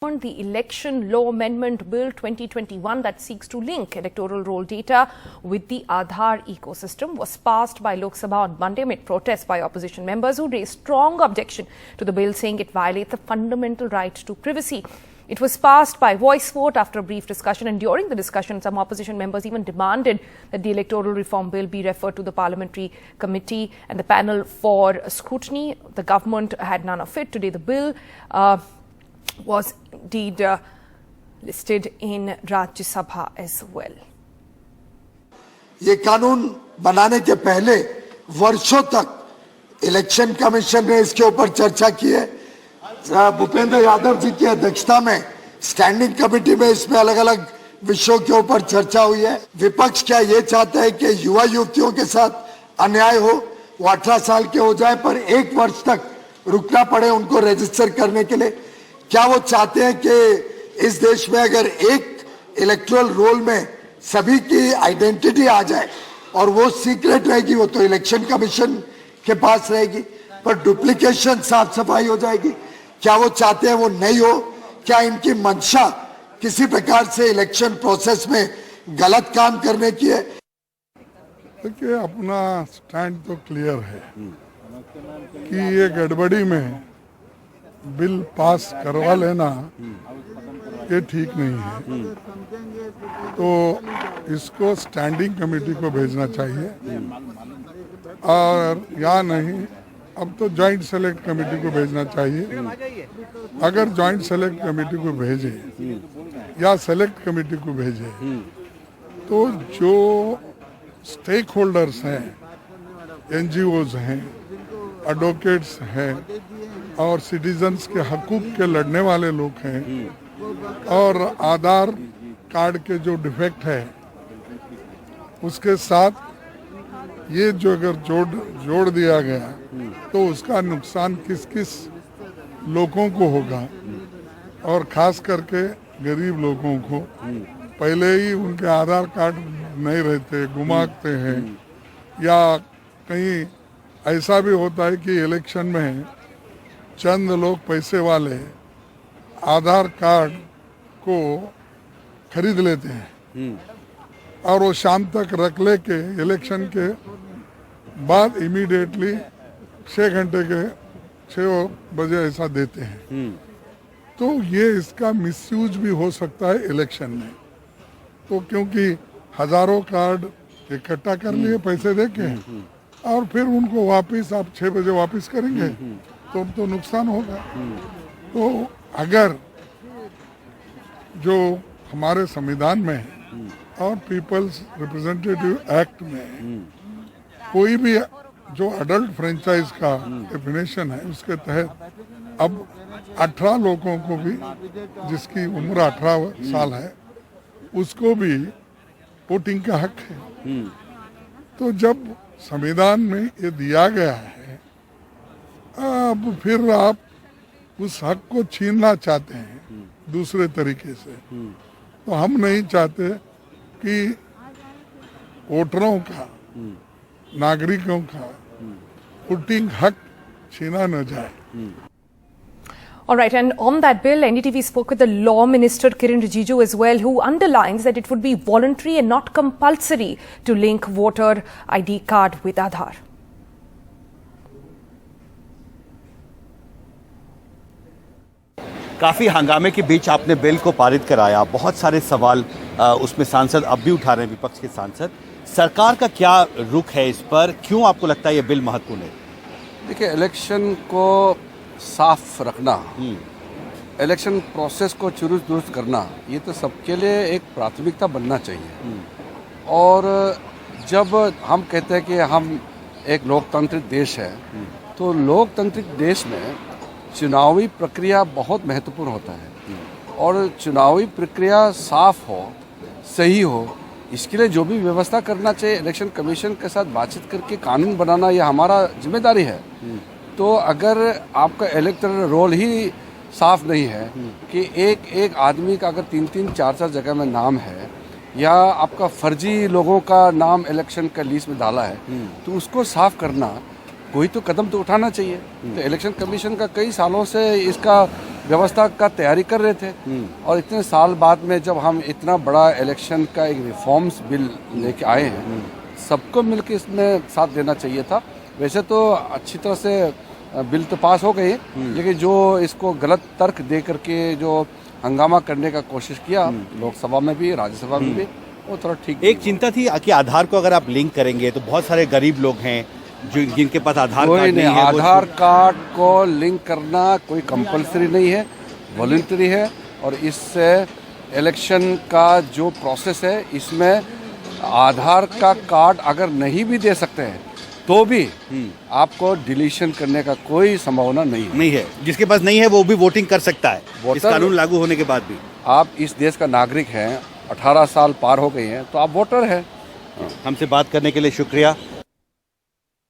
overturned the Election Law Amendment Bill 2021 that seeks to link electoral roll data with the Aadhaar ecosystem was passed by Lok Sabha on Monday amid protests by opposition members who raised strong objection to the bill, saying it violates the fundamental right to privacy. It was passed by voice vote after a brief discussion, and during the discussion, some opposition members even demanded that the electoral reform bill be referred to the parliamentary committee and the panel for scrutiny. The government had none of it. Today, the bill was indeed listed in Rajya Sabha as well. ये कानून बनाने के पहले वर्षों तक election commission ने इसके ऊपर चर्चा की है। भूपेंद्र यादव जी की अध्यक्षता में स्टैंडिंग कमेटी में इसमें अलग अलग विषयों के ऊपर चर्चा हुई है। विपक्ष क्या ये चाहता है कि युवा युवतियों के साथ अन्याय हो, वो 18 साल के हो जाए पर 1 वर्ष तक रुकना पड़े उनको रजिस्टर करने के लिए? क्या वो चाहते हैं कि इस देश में अगर एक इलेक्टोरल रोल में सभी की आइडेंटिटी आ जाए और वो सीक्रेट रहेगी, वो तो इलेक्शन कमीशन के पास रहेगी, पर डुप्लीकेशन साफ सफाई हो जाएगी? क्या वो चाहते हैं वो नहीं हो? क्या इनकी मंशा किसी प्रकार से इलेक्शन प्रोसेस में गलत काम करने की है? देखिए, अपना स्टैंड तो क्लियर है कि ये गड़बड़ी में बिल पास करवा लेना ये ठीक नहीं है, तो इसको स्टैंडिंग कमेटी को भेजना चाहिए और या नहीं अब तो जॉइंट सेलेक्ट कमेटी को भेजना चाहिए। अगर जॉइंट सेलेक्ट कमेटी को भेजे या सेलेक्ट कमेटी को भेजे तो जो स्टेक होल्डर्स हैं, एनजीओज हैं, एडवोकेट्स हैं और सिटीजन्स के हकूक के लड़ने वाले लोग हैं और आधार कार्ड के जो डिफेक्ट है उसके साथ ये जो अगर जोड़ दिया गया तो उसका नुकसान किस किस लोगों को होगा और खास करके गरीब लोगों को। पहले ही उनके आधार कार्ड नहीं रहते, गुमाते हैं, या कहीं ऐसा भी होता है कि इलेक्शन में चंद लोग पैसे वाले आधार कार्ड को खरीद लेते हैं और वो शाम तक रख लेके इलेक्शन के बाद इमीडिएटली 6 घंटे के 6 बजे ऐसा देते हैं। तो ये इसका मिसयूज भी हो सकता है इलेक्शन में। तो क्योंकि हजारों कार्ड इकट्ठा कर लिए पैसे देके और फिर उनको वापस आप 6 बजे वापस करेंगे तो नुकसान होगा। तो अगर जो हमारे संविधान में और पीपल्स रिप्रेजेंटेटिव एक्ट में कोई भी जो अडल्ट फ्रेंचाइज का डेफिनेशन है उसके तहत अब 18 लोगों को भी, जिसकी उम्र 18 साल है, उसको भी वोटिंग का हक है। तो जब संविधान में ये दिया गया है, अब फिर आप उस हक को छीनना चाहते हैं दूसरे तरीके से। तो हम नहीं चाहते कि वोटरों का, नागरिकों का वोटिंग हक छीना न जाए। All right, and on that bill, NDTV spoke with the Law Minister Kiren Rijiju as well, who underlines that it would be voluntary and not compulsory to link voter ID card with Aadhaar. काफ़ी हंगामे के बीच आपने bill को पारित कराया। बहुत सारे सवाल उसमें सांसद अब भी उठा रहे हैं, विपक्ष के सांसद। सरकार का क्या रुख है इस पर? क्यों आपको लगता है ये बिल महत्वपूर्ण है? देखिए, इलेक्शन को साफ रखना, इलेक्शन प्रोसेस को चुरुस्त दुरुस्त करना, ये तो सबके लिए एक प्राथमिकता बनना चाहिए। और जब हम कहते हैं कि हम एक लोकतांत्रिक देश है, तो लोकतांत्रिक देश में चुनावी प्रक्रिया बहुत महत्वपूर्ण होता है और चुनावी प्रक्रिया साफ हो, सही हो, इसके लिए जो भी व्यवस्था करना चाहिए, इलेक्शन कमीशन के साथ बातचीत करके कानून बनाना ये हमारा जिम्मेदारी है। तो अगर आपका इलेक्टोरल रोल ही साफ नहीं है कि एक आदमी का अगर 3-3, 4-4 जगह में नाम है या आपका फर्जी लोगों का नाम इलेक्शन का लिस्ट में डाला है, तो उसको साफ करना कोई तो कदम तो उठाना चाहिए। तो इलेक्शन कमीशन का कई सालों से इसका व्यवस्था का तैयारी कर रहे थे। और इतने साल बाद में जब हम इतना बड़ा इलेक्शन का एक रिफॉर्म्स बिल लेके आए हैं, सबको मिलकर इसमें साथ देना चाहिए था। वैसे तो अच्छी तरह से बिल तो पास हो गई, लेकिन जो इसको गलत तर्क दे करके जो हंगामा करने का कोशिश किया लोकसभा में भी राज्यसभा में भी, वो थोड़ा ठीक। एक चिंता थी कि आधार को अगर आप लिंक करेंगे तो बहुत सारे गरीब लोग हैं जो जिनके पास आधार कोई कार्ड नहीं, नहीं है, वो आधार कार्ड को लिंक करना कोई कंपलसरी नहीं है, वॉलंटरी है। और इससे इलेक्शन का जो प्रोसेस है, इसमें आधार का कार्ड अगर नहीं भी दे सकते हैं तो भी आपको डिलीशन करने का कोई संभावना नहीं है। जिसके पास नहीं है वो भी वोटिंग कर सकता है इस वोटर- कानून लागू होने के बाद भी। आप इस देश का नागरिक हैं, 18 साल पार हो गए हैं तो आप वोटर हैं। हमसे बात करने के लिए शुक्रिया।